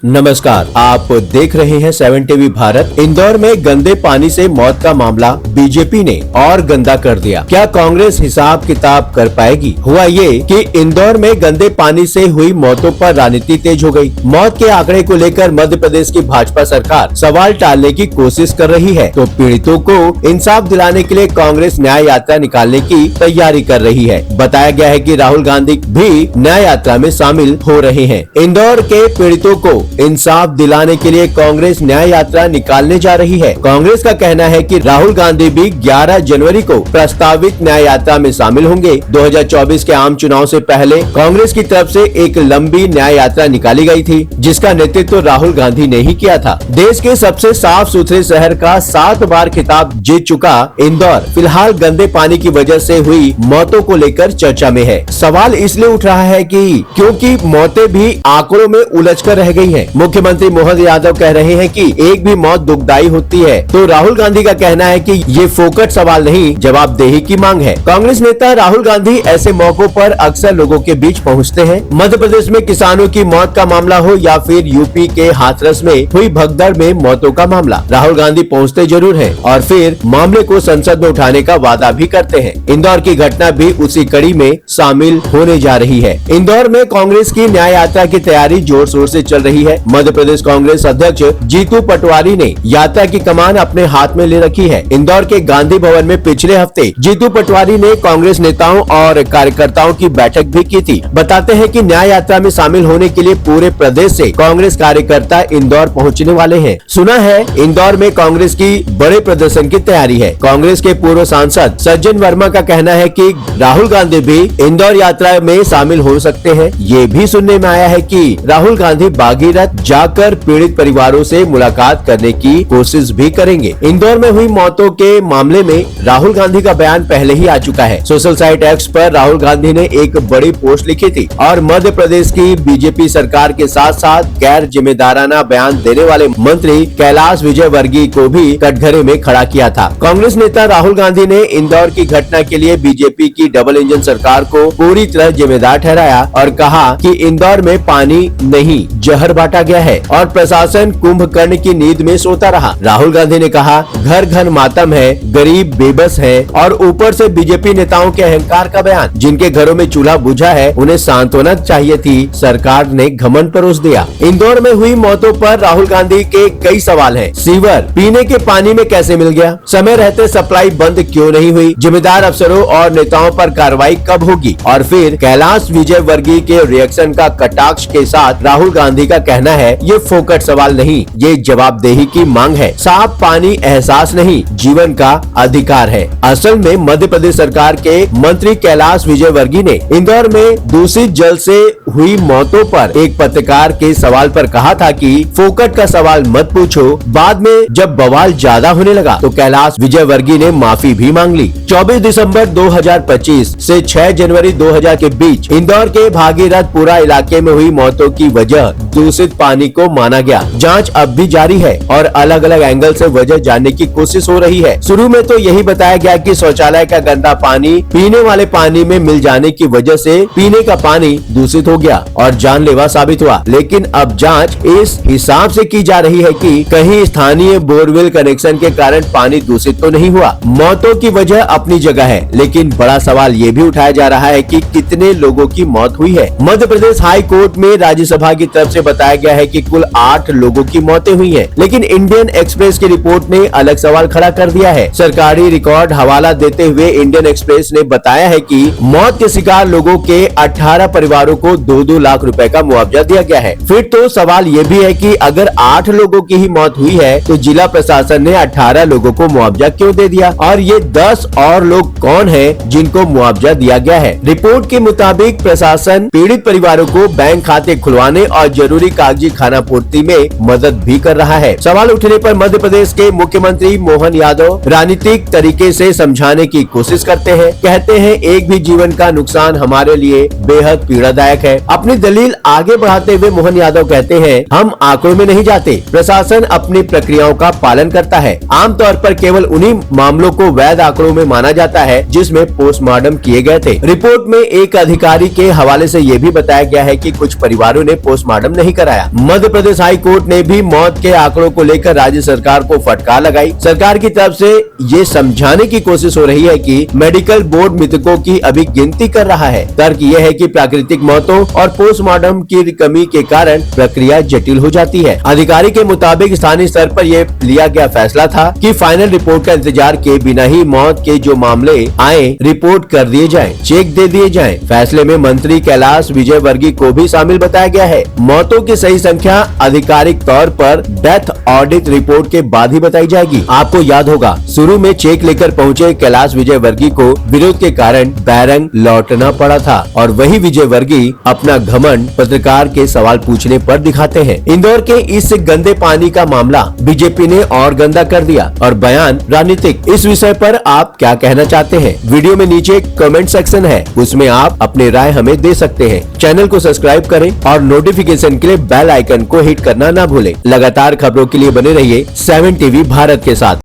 नमस्कार, आप देख रहे हैं 7 टीवी भारत। इंदौर में गंदे पानी से मौत का मामला बीजेपी ने और गंदा कर दिया। क्या कांग्रेस हिसाब किताब कर पाएगी? हुआ ये कि इंदौर में गंदे पानी से हुई मौतों पर राजनीति तेज हो गई। मौत के आंकड़े को लेकर मध्य प्रदेश की भाजपा सरकार सवाल टालने की कोशिश कर रही है, तो पीड़ितों को इंसाफ दिलाने के लिए कांग्रेस न्याय यात्रा निकालने की तैयारी कर रही है। बताया गया है कि राहुल गांधी भी न्याय यात्रा में शामिल हो रहे हैं। इंदौर के पीड़ितों को इंसाफ दिलाने के लिए कांग्रेस न्याय यात्रा निकालने जा रही है। कांग्रेस का कहना है कि राहुल गांधी भी 11 जनवरी को प्रस्तावित न्याय यात्रा में शामिल होंगे। 2024 के आम चुनाव से पहले कांग्रेस की तरफ से एक लंबी न्याय यात्रा निकाली गई थी, जिसका नेतृत्व राहुल गांधी ने ही किया था। देश के सबसे साफ सुथरे शहर का 7 बार खिताब जीत चुका इंदौर फिलहाल गंदे पानी की वजह से हुई मौतों को लेकर चर्चा में है। सवाल इसलिए उठ रहा है कि क्योंकि मौतें भी आंकड़ों में उलझकर रह गई हैं। मुख्यमंत्री मोहन यादव कह रहे हैं कि एक भी मौत दुखदाई होती है, तो राहुल गांधी का कहना है कि ये फोकट सवाल नहीं, जवाबदेही की मांग है। कांग्रेस नेता राहुल गांधी ऐसे मौकों पर अक्सर लोगों के बीच पहुंचते हैं। मध्य प्रदेश में किसानों की मौत का मामला हो या फिर यूपी के हाथरस में हुई भगदड़ में मौतों का मामला, राहुल गांधी पहुंचते जरूर हैं और फिर मामले को संसद में उठाने का वादा भी करते हैं। इंदौर की घटना भी उसी कड़ी में शामिल होने जा रही है। इंदौर में कांग्रेस की न्याय यात्रा की तैयारी जोर शोर से चल रही है। मध्य प्रदेश कांग्रेस अध्यक्ष जीतू पटवारी ने यात्रा की कमान अपने हाथ में ले रखी है। इंदौर के गांधी भवन में पिछले हफ्ते जीतू पटवारी ने कांग्रेस नेताओं और कार्यकर्ताओं की बैठक भी की थी। बताते हैं कि न्याय यात्रा में शामिल होने के लिए पूरे प्रदेश से कांग्रेस कार्यकर्ता इंदौर पहुंचने वाले हैं। सुना है इंदौर में कांग्रेस की बड़े प्रदर्शन की तैयारी है। कांग्रेस के पूर्व सांसद सज्जन वर्मा का कहना है कि राहुल गांधी भी इंदौर यात्रा में शामिल हो सकते हैं। ये भी सुनने में आया है कि राहुल गांधी भागीरथ जाकर पीड़ित परिवारों से मुलाकात करने की कोशिश भी करेंगे। इंदौर में हुई मौतों के मामले में राहुल गांधी का बयान पहले ही आ चुका है। सोशल साइट एक्स पर राहुल गांधी ने एक बड़ी पोस्ट लिखी थी और मध्य प्रदेश की बीजेपी सरकार के साथ साथ गैर जिम्मेदाराना बयान देने वाले मंत्री कैलाश विजयवर्गीय को भी कटघरे में खड़ा किया था। कांग्रेस नेता राहुल गांधी ने इंदौर की घटना के लिए बीजेपी की डबल इंजन सरकार को पूरी तरह जिम्मेदार ठहराया और कहा कि इंदौर में पानी नहीं जहर बांटा गया है और प्रशासन कुंभकर्ण की नींद में सोता रहा। राहुल गांधी ने कहा, घर घर मातम है, गरीब बेबस है और ऊपर से बीजेपी नेताओं के अहंकार का बयान। जिनके घरों में चूल्हा बुझा है उन्हें सांत्वना चाहिए थी, सरकार ने घमंड परोस दिया। इंदौर में हुई मौतों पर राहुल गांधी के कई सवाल हैं। सीवर पीने के पानी में कैसे मिल गया? समय रहते सप्लाई बंद क्यों नहीं हुई? जिम्मेदार अफसरों और नेताओं पर कार्रवाई कब होगी? और फिर कैलाश विजयवर्गीय के रिएक्शन का कटाक्ष के साथ राहुल गांधी का कहना है, ये फोकट सवाल नहीं, ये जवाबदेही की मांग है। साफ पानी एहसास नहीं, जीवन का अधिकार है। असल में मध्य प्रदेश सरकार के मंत्री कैलाश विजयवर्गीय ने इंदौर में दूषित जल से हुई मौतों पर एक पत्रकार के सवाल पर कहा था कि फोकट का सवाल मत पूछो। बाद में जब बवाल ज्यादा होने लगा तो कैलाश विजयवर्गीय ने माफी भी मांग ली। 24 दिसंबर 2025 से 6 जनवरी 2000 के बीच इंदौर के भागीरथपुरा इलाके में हुई मौतों की वजह दूषित पानी को माना गया। जांच अब भी जारी है और अलग अलग एंगल से वजह जानने की कोशिश हो रही है। शुरू में तो यही बताया गया कि शौचालय का गंदा पानी पीने वाले पानी में मिल जाने की वजह से पीने का पानी दूषित हो गया और जानलेवा साबित हुआ। लेकिन अब जांच इस हिसाब से की जा रही है कि कहीं स्थानीय बोरवेल कनेक्शन के कारण पानी दूषित तो नहीं हुआ। मौतों की वजह अपनी जगह है, लेकिन बड़ा सवाल ये भी उठाया जा रहा है कि कितने लोगों की मौत हुई है। मध्य प्रदेश हाई कोर्ट में राज्यसभा की तरफ से बताया गया है कि कुल 8 लोगों की मौतें हुई हैं, लेकिन इंडियन एक्सप्रेस की रिपोर्ट ने अलग सवाल खड़ा कर दिया है। सरकारी रिकॉर्ड हवाला देते हुए इंडियन एक्सप्रेस ने बताया है कि मौत के शिकार लोगों के 18 परिवारों को 2-2 लाख रुपए का मुआवजा दिया गया है। फिर तो सवाल ये भी है कि अगर 8 लोगों की ही मौत हुई है तो जिला प्रशासन ने 18 लोगों को मुआवजा क्यों दे दिया और ये 10 और लोग कौन हैं जिनको मुआवजा दिया गया है? रिपोर्ट के मुताबिक प्रशासन पीड़ित परिवारों को बैंक खाते खुलवाने और जरूरी कागजी खानापूर्ति में मदद भी कर रहा है। सवाल उठने पर मध्य प्रदेश के मुख्यमंत्री मोहन यादव राजनीतिक तरीके से समझाने की कोशिश करते हैं। कहते हैं एक भी जीवन का नुकसान हमारे लिए बेहद पीड़ादायक है। अपनी दलील आगे बढ़ाते हुए मोहन यादव कहते हैं, हम आंकड़ों में नहीं जाते, प्रशासन अपनी प्रक्रियाओं का पालन करता है। आमतौर पर केवल उन्हीं मामलों को वैध आंकड़ों में माना जाता है जिसमें पोस्टमार्टम किए गए थे। रिपोर्ट में एक अधिकारी के हवाले से ये भी बताया गया है कि कुछ परिवारों ने पोस्टमार्टम नहीं कराया। लेकर आया। मध्य प्रदेश हाई कोर्ट ने भी मौत के आंकड़ों को लेकर राज्य सरकार को फटकार लगाई। सरकार की तरफ से ये समझाने की कोशिश हो रही है कि मेडिकल बोर्ड मृतकों की अभी गिनती कर रहा है। तर्क यह है कि प्राकृतिक मौतों और पोस्टमार्टम की कमी के कारण प्रक्रिया जटिल हो जाती है। अधिकारी के मुताबिक स्थानीय स्तर पर यह लिया गया फैसला था कि फाइनल रिपोर्ट का इंतजार किए बिना ही मौत के जो मामले आए रिपोर्ट कर दिए जाएं, चेक दे दिए जाएं। फैसले में मंत्री कैलाश विजयवर्गीय को भी शामिल बताया गया है। मौतों की सही संख्या आधिकारिक तौर पर डेथ ऑडिट रिपोर्ट के बाद ही बताई जाएगी। आपको याद होगा शुरू में चेक लेकर पहुंचे कैलाश विजयवर्गीय को विरोध के कारण बैरंग लौटना पड़ा था और वही विजयवर्गीय अपना घमंड पत्रकार के सवाल पूछने पर दिखाते हैं। इंदौर के इस गंदे पानी का मामला बीजेपी ने और गंदा कर दिया और बयान राजनीतिक। इस विषय पर आप क्या कहना चाहते हैं? वीडियो में नीचे कमेंट सेक्शन है, उसमें आप अपनी राय हमें दे सकते हैं। चैनल को सब्सक्राइब करें और नोटिफिकेशन के लिए बेल आइकन को हिट करना ना भूलें। लगातार खबरों के लिए बने रहिए 7 टीवी भारत के साथ।